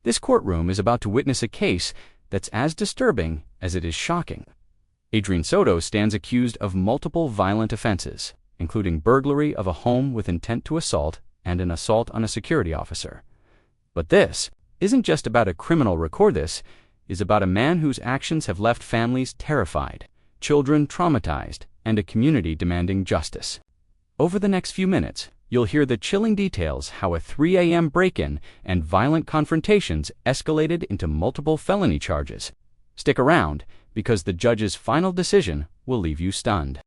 This courtroom is about to witness a case that's as disturbing as it is shocking. Adrian Soto stands accused of multiple violent offenses, including burglary of a home with intent to assault and an assault on a security officer. But this isn't just about a criminal record. This is about a man whose actions have left families terrified, children traumatized, and a community demanding justice. Over the next few minutes, you'll hear the chilling details how a 3 a.m. break-in and violent confrontations escalated into multiple felony charges. Stick around, because the judge's final decision will leave you stunned.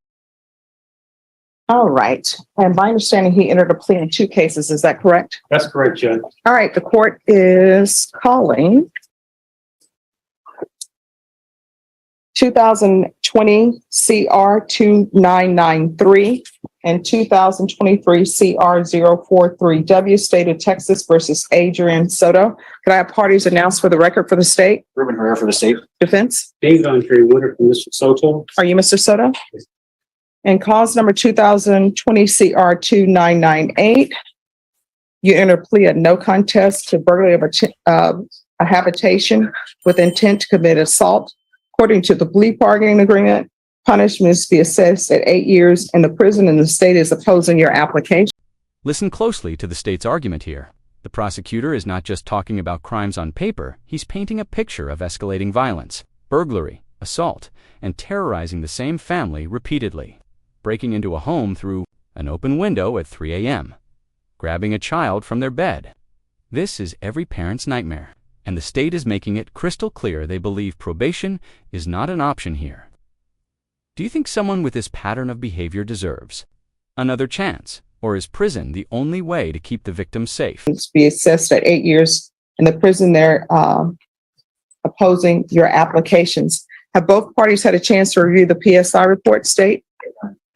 All right. And my understanding, he entered a plea in 2 cases. Is that correct? That's correct, Judge. All right. The court is calling 2020 CR 2993 and 2023 CR 043W, State of Texas versus Adrian Soto. Could I have parties announced for the record for the state? Ruben Herrera for the state. Defense? David Andre Woodard from Mr. Soto. Are you Mr. Soto? Yes. And cause number 2020 CR 2998. You enter a plea of no contest to burglary of a habitation with intent to commit assault. According to the plea bargaining agreement, punishment is to be assessed at 8 years in the prison, and the state is opposing your application. Listen closely to the state's argument here. The prosecutor is not just talking about crimes on paper, he's painting a picture of escalating violence, burglary, assault, and terrorizing the same family repeatedly. Breaking into a home through an open window at 3 a.m., grabbing a child from their bed. This is every parent's nightmare, and the state is making it crystal clear they believe probation is not an option here. Do you think someone with this pattern of behavior deserves another chance, or is prison the only way to keep the victim safe? It's be assessed at 8 years in the prison. They're opposing your applications. Have both parties had a chance to review the PSI report, state?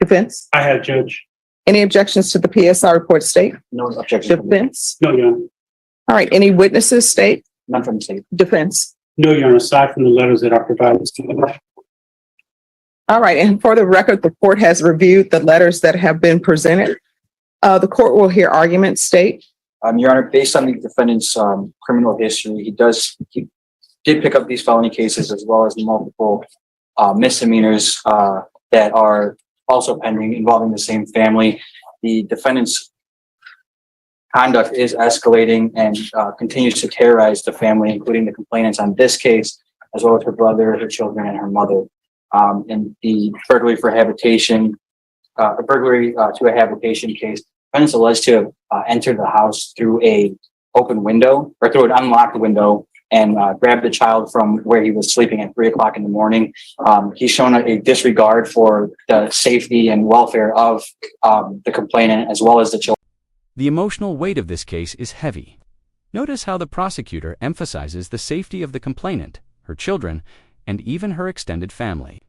Defense? I have, Judge. Any objections to the PSI report, state? No objection. Defense? No, Your Honor. All right. Any witnesses, state? None from the state. Defense? No, Your Honor, aside from the letters that are provided to the All right. And for the record, the court has reviewed the letters that have been presented. The court will hear arguments, state. Your Honor, based on the defendant's criminal history, he did pick up these felony cases as well as multiple misdemeanors that are also pending involving the same family. The defendant's conduct is escalating and continues to terrorize the family, including the complainants on this case, as well as her brother, her children, and her mother. And the burglary for habitation, a burglary to a habitation case, defendants alleged to have entered the house through a open window or through an unlocked window and grabbed the child from where he was sleeping at 3 o'clock in the morning. He's shown a disregard for the safety and welfare of the complainant as well as the children. The emotional weight of this case is heavy. Notice how the prosecutor emphasizes the safety of the complainant, her children, and even her extended family.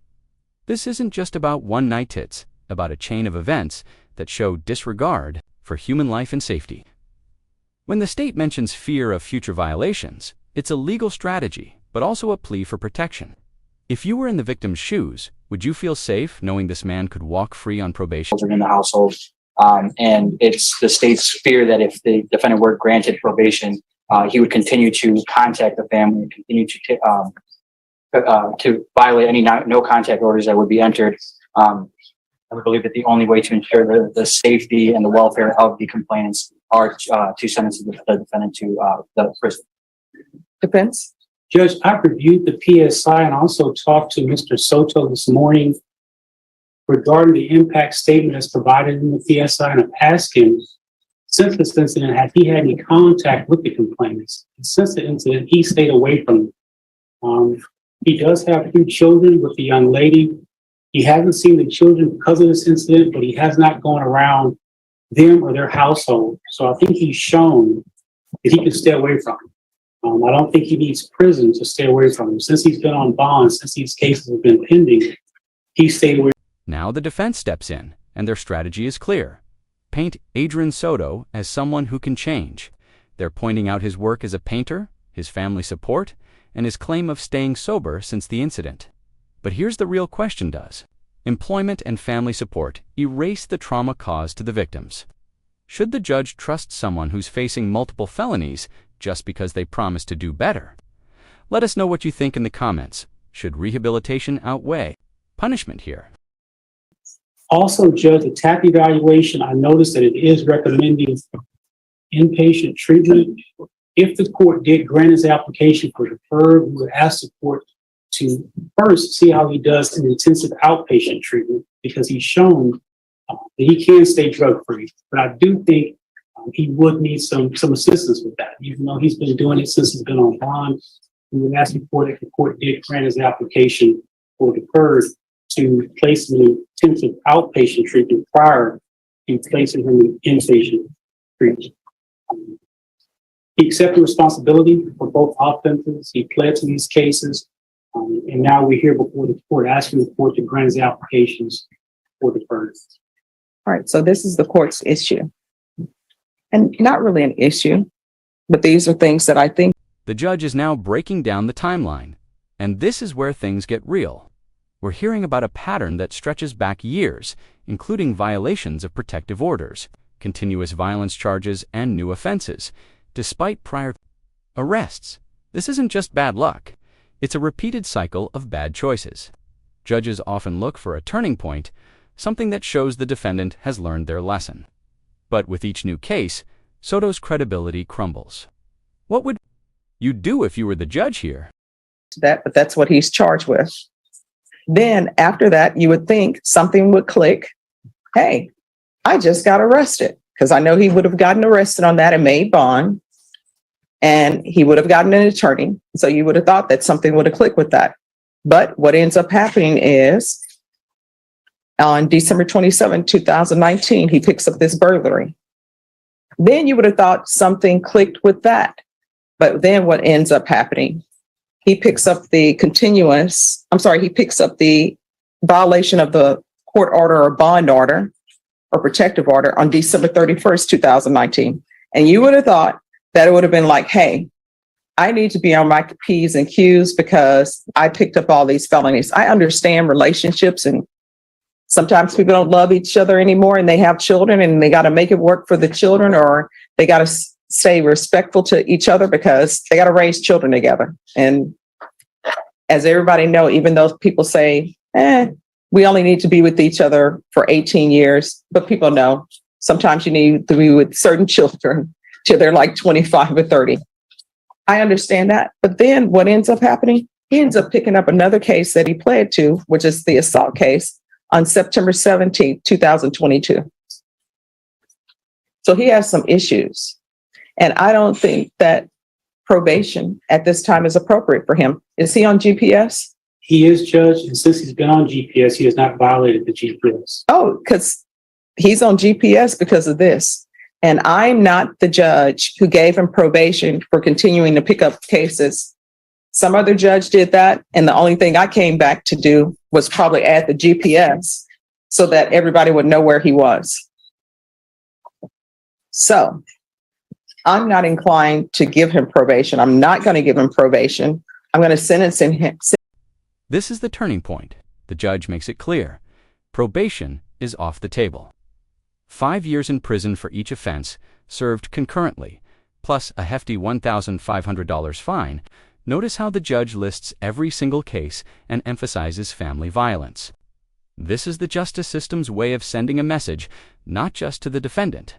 This isn't just about one-night hits, about a chain of events that show disregard for human life and safety. When the state mentions fear of future violations, it's a legal strategy, but also a plea for protection. If you were in the victim's shoes, would you feel safe knowing this man could walk free on probation? In the household. And it's the state's fear that if the defendant were granted probation, he would continue to contact the family and continue to violate any no contact orders that would be entered. I would believe that the only way to ensure the safety and the welfare of the complainants are to sentence the defendant to the prison. Defense? Judge, I reviewed the PSI and also talked to Mr. Soto this morning regarding the impact statement as provided in the PSI, and I've asked him, since this incident, have he had any contact with the complainants? And since the incident, he stayed away from them. He does have 2 children with the young lady. He hasn't seen the children because of this incident, but he has not gone around them or their household. So I think he's shown that he can stay away from them. I don't think he needs prison to stay away from him. Since he's been on bond, since these cases have been pending, he stayed away. Now the defense steps in, and their strategy is clear. Paint Adrian Soto as someone who can change. They're pointing out his work as a painter, his family support, and his claim of staying sober since the incident. But here's the real question: does employment and family support erase the trauma caused to the victims? Should the judge trust someone who's facing multiple felonies just because they promise to do better. Let us know what you think in the comments. Should rehabilitation outweigh punishment here? Also, Judge, the TAP evaluation, I noticed that it is recommending inpatient treatment. If the court did grant his application for deferred, we would ask the court to first see how he does in intensive outpatient treatment, because he's shown that he can stay drug-free. But I do think he would need some assistance with that. Even though he's been doing it since he's been on bond, we would ask the court, if the court did grant his application for deferred, to place him in intensive outpatient treatment prior to placing him in inpatient treatment. He accepted responsibility for both offenses. He pled to these cases. And now we're here before the court asking the court to grant his applications for deferred. All right, so this is the court's issue. And not really an issue, but these are things that I think. The judge is now breaking down the timeline, and this is where things get real. We're hearing about a pattern that stretches back years, including violations of protective orders, continuous violence charges, and new offenses, despite prior arrests. This isn't just bad luck. It's a repeated cycle of bad choices. Judges often look for a turning point, something that shows the defendant has learned their lesson. But with each new case, Soto's credibility crumbles. What would you do if you were the judge here? But that's what he's charged with. Then after that, you would think something would click. Hey, I just got arrested, because I know he would have gotten arrested on that and made bond, and he would have gotten an attorney. So you would have thought that something would have clicked with that. But what ends up happening is on December 27, 2019, he picks up this burglary. Then you would have thought something clicked with that. But then what ends up happening? He picks up the he picks up the violation of the court order or bond order or protective order on December 31st, 2019. And you would have thought that it would have been like, hey, I need to be on my P's and Q's because I picked up all these felonies. I understand relationships, and sometimes people don't love each other anymore and they have children and they got to make it work for the children, or they got to stay respectful to each other because they got to raise children together. And as everybody know, even though people say, we only need to be with each other for 18 years, but people know sometimes you need to be with certain children till they're like 25 or 30. I understand that. But then what ends up happening? He ends up picking up another case that he pled to, which is the assault case, on September 17th, 2022. So he has some issues. And I don't think that probation at this time is appropriate for him. Is he on GPS? He is, Judge, and since he's been on GPS, he has not violated the GPS. Oh, because he's on GPS because of this. And I'm not the judge who gave him probation for continuing to pick up cases. Some other judge did that, and the only thing I came back to do was probably add the GPS so that everybody would know where he was. So I'm not inclined to give him probation. I'm not going to give him probation. I'm going to sentence him. This is the turning point. The judge makes it clear. Probation is off the table. 5 years in prison for each offense, served concurrently, plus a hefty $1,500 fine. Notice how the judge lists every single case and emphasizes family violence. This is the justice system's way of sending a message, not just to the defendant,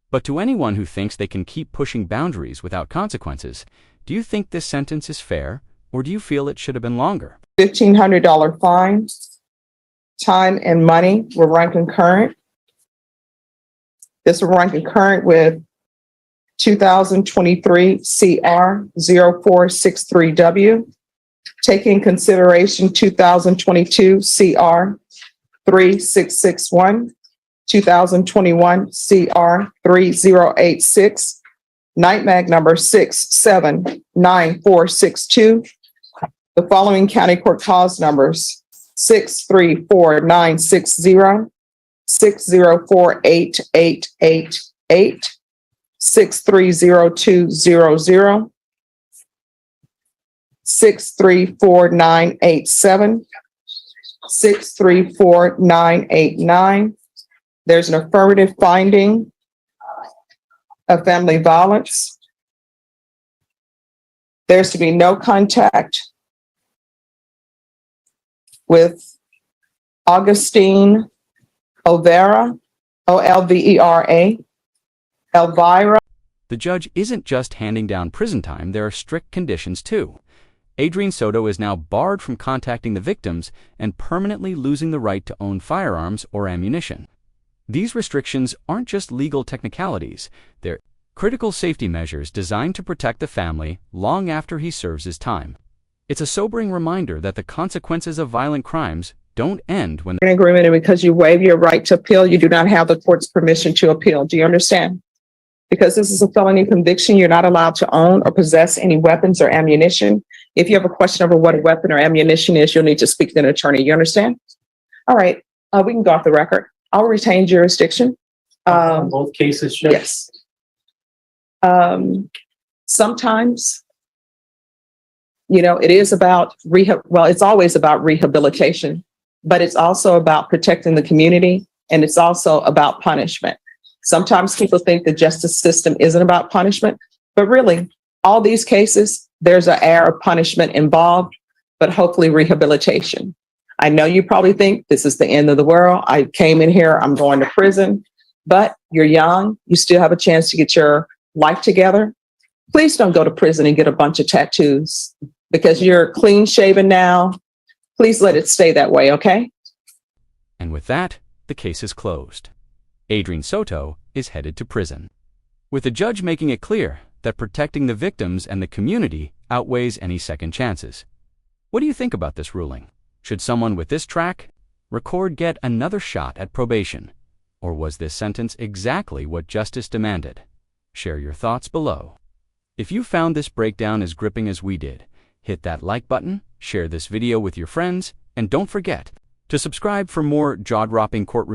but to anyone who thinks they can keep pushing boundaries without consequences. Do you think this sentence is fair, or do you feel it should have been longer? $1,500 fine, time and money will run concurrent. This will run concurrent with 2023 CR 0463W. Take in consideration 2022 CR 3661. 2021 CR 3086, night mag number 679462. The following county court cause numbers: 634960, 6048888, 630200, 634987, 634989. There's an affirmative finding of family violence. there's to be no contact with Augustine Olvera, Olvera, Elvira. The judge isn't just handing down prison time, there are strict conditions too. Adrian Soto is now barred from contacting the victims and permanently losing the right to own firearms or ammunition. These restrictions aren't just legal technicalities, they're critical safety measures designed to protect the family long after he serves his time. It's a sobering reminder that the consequences of violent crimes don't end when In agreement, and because you waive your right to appeal, you do not have the court's permission to appeal. Do you understand? Because this is a felony conviction, you're not allowed to own or possess any weapons or ammunition. If you have a question over what a weapon or ammunition is, you'll need to speak to an attorney. You understand? All right, we can go off the record. I'll retain jurisdiction. Both cases, Judge? Yes. Sometimes, it is about it's always about rehabilitation, but it's also about protecting the community, and it's also about punishment. Sometimes people think the justice system isn't about punishment, but really, all these cases, there's an air of punishment involved, but hopefully rehabilitation. I know you probably think this is the end of the world. I came in here, I'm going to prison, but you're young, you still have a chance to get your life together. Please don't go to prison and get a bunch of tattoos because you're clean shaven now. Please let it stay that way, okay? And with that, the case is closed. Adrian Soto is headed to prison, with the judge making it clear that protecting the victims and the community outweighs any second chances. What do you think about this ruling? Should someone with this track record get another shot at probation? Or was this sentence exactly what justice demanded? Share your thoughts below. If you found this breakdown as gripping as we did, hit that like button, share this video with your friends, and don't forget to subscribe for more jaw-dropping courtroom